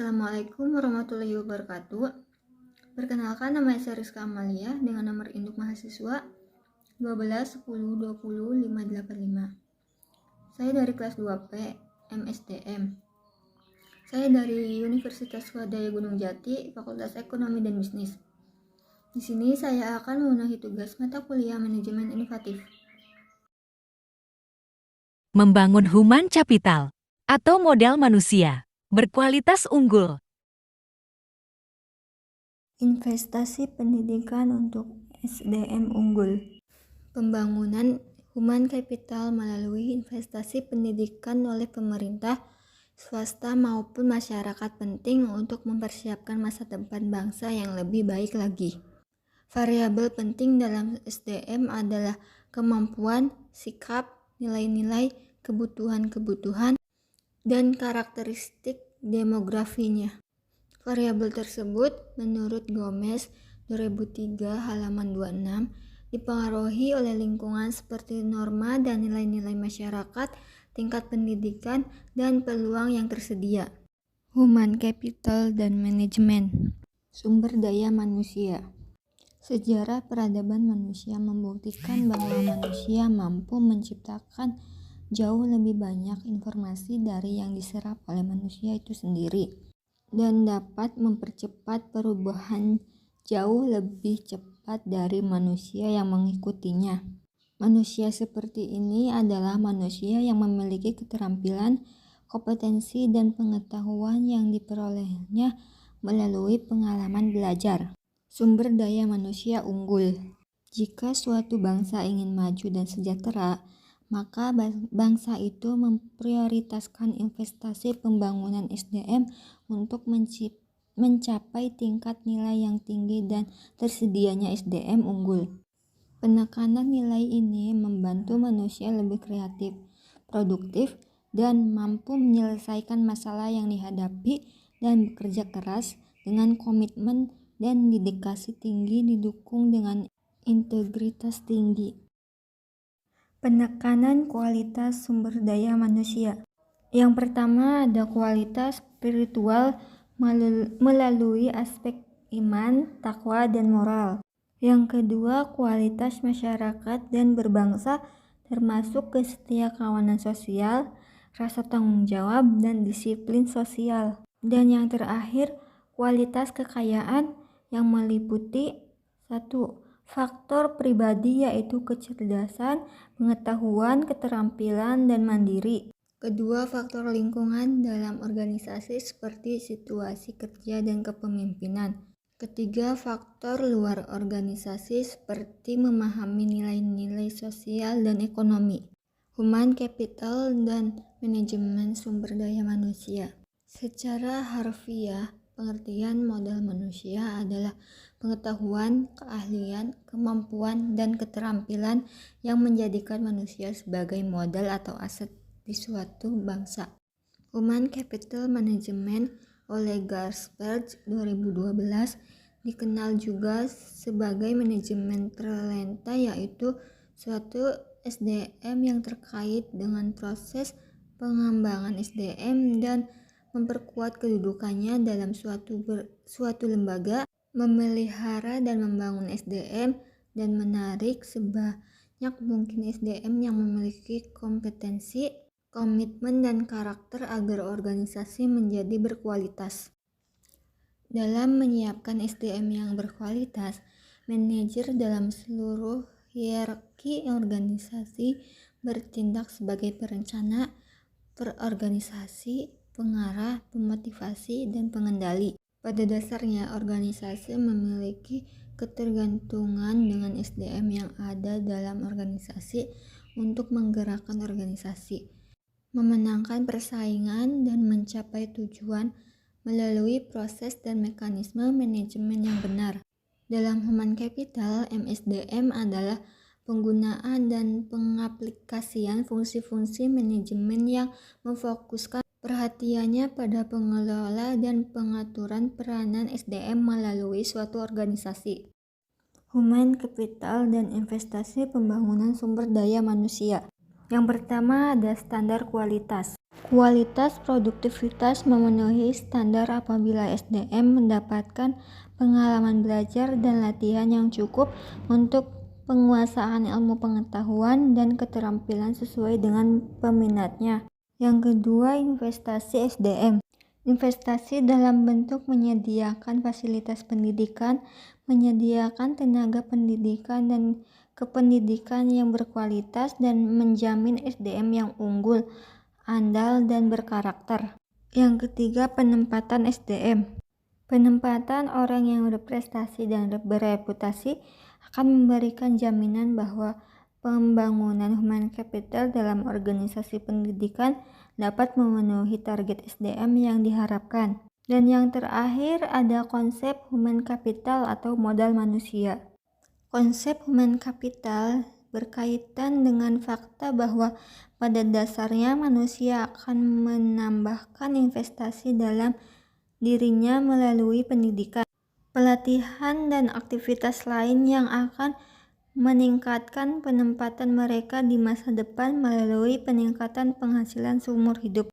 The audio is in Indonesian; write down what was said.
Assalamualaikum warahmatullahi wabarakatuh. Perkenalkan, nama saya Rizka Amalia dengan nomor induk mahasiswa 12 10 20 585. Saya dari kelas 2P MSDM. Saya dari Universitas Swadaya Gunung Jati, Fakultas Ekonomi dan Bisnis. Di sini saya akan memenuhi tugas mata kuliah manajemen inovatif. Membangun human capital atau modal manusia berkualitas unggul. Investasi pendidikan untuk SDM unggul. Pembangunan human capital melalui investasi pendidikan oleh pemerintah, swasta maupun masyarakat penting untuk mempersiapkan masa depan bangsa yang lebih baik lagi. Variabel penting dalam SDM adalah kemampuan, sikap, nilai-nilai, kebutuhan, dan karakteristik demografinya. Variabel tersebut, menurut Gomez 2003 halaman 26, dipengaruhi oleh lingkungan seperti norma dan nilai-nilai masyarakat, tingkat pendidikan, dan peluang yang tersedia. Human capital dan manajemen. Sumber daya manusia. Sejarah peradaban manusia membuktikan bahwa manusia mampu menciptakan jauh lebih banyak informasi dari yang diserap oleh manusia itu sendiri, dan dapat mempercepat perubahan jauh lebih cepat dari manusia yang mengikutinya. Manusia seperti ini adalah manusia yang memiliki keterampilan, kompetensi, dan pengetahuan yang diperolehnya melalui pengalaman belajar. Sumber daya manusia unggul. Jika suatu bangsa ingin maju dan sejahtera, maka bangsa itu memprioritaskan investasi pembangunan SDM untuk mencapai tingkat nilai yang tinggi dan tersedianya SDM unggul. Penekanan nilai ini membantu manusia lebih kreatif, produktif, dan mampu menyelesaikan masalah yang dihadapi dan bekerja keras dengan komitmen dan dedikasi tinggi didukung dengan integritas tinggi. Penekanan kualitas sumber daya manusia. Yang pertama ada kualitas spiritual melalui aspek iman, takwa, dan moral. Yang kedua kualitas masyarakat dan berbangsa termasuk kesetiakawanan sosial, rasa tanggung jawab, dan disiplin sosial. Dan yang terakhir kualitas kekayaan yang meliputi 1. Faktor pribadi yaitu kecerdasan, pengetahuan, keterampilan, dan mandiri. Kedua, faktor lingkungan dalam organisasi seperti situasi kerja dan kepemimpinan. Ketiga, faktor luar organisasi seperti memahami nilai-nilai sosial dan ekonomi. Human capital dan manajemen sumber daya manusia. Secara harfiah, pengertian modal manusia adalah pengetahuan, keahlian, kemampuan, dan keterampilan yang menjadikan manusia sebagai modal atau aset di suatu bangsa. Human Capital Management oleh Garsberg 2012 dikenal juga sebagai manajemen talenta, yaitu suatu SDM yang terkait dengan proses pengembangan SDM dan memperkuat kedudukannya dalam suatu lembaga, memelihara dan membangun SDM, dan menarik sebanyak mungkin SDM yang memiliki kompetensi, komitmen, dan karakter agar organisasi menjadi berkualitas. Dalam menyiapkan SDM yang berkualitas, manajer dalam seluruh hierarki organisasi bertindak sebagai perencana, perorganisasi, pengarah, pemotivasi, dan pengendali. Pada dasarnya, organisasi memiliki ketergantungan dengan SDM yang ada dalam organisasi untuk menggerakkan organisasi, memenangkan persaingan, dan mencapai tujuan melalui proses dan mekanisme manajemen yang benar. Dalam Human Capital, MSDM adalah penggunaan dan pengaplikasian fungsi-fungsi manajemen yang memfokuskan perhatiannya pada pengelola dan pengaturan peranan SDM melalui suatu organisasi. Human capital dan investasi pembangunan sumber daya manusia. Yang pertama ada standar kualitas. Kualitas produktivitas memenuhi standar apabila SDM mendapatkan pengalaman belajar dan latihan yang cukup untuk penguasaan ilmu pengetahuan dan keterampilan sesuai dengan peminatnya. Yang kedua, investasi SDM. Investasi dalam bentuk menyediakan fasilitas pendidikan, menyediakan tenaga pendidikan dan kependidikan yang berkualitas, dan menjamin SDM yang unggul, andal, dan berkarakter. Yang ketiga, penempatan SDM. Penempatan orang yang berprestasi dan bereputasi akan memberikan jaminan bahwa pembangunan human capital dalam organisasi pendidikan dapat memenuhi target SDM yang diharapkan. Dan yang terakhir ada konsep human capital atau modal manusia. Konsep human capital berkaitan dengan fakta bahwa pada dasarnya manusia akan menambahkan investasi dalam dirinya melalui pendidikan, pelatihan, dan aktivitas lain yang akan meningkatkan penempatan mereka di masa depan melalui peningkatan penghasilan seumur hidup.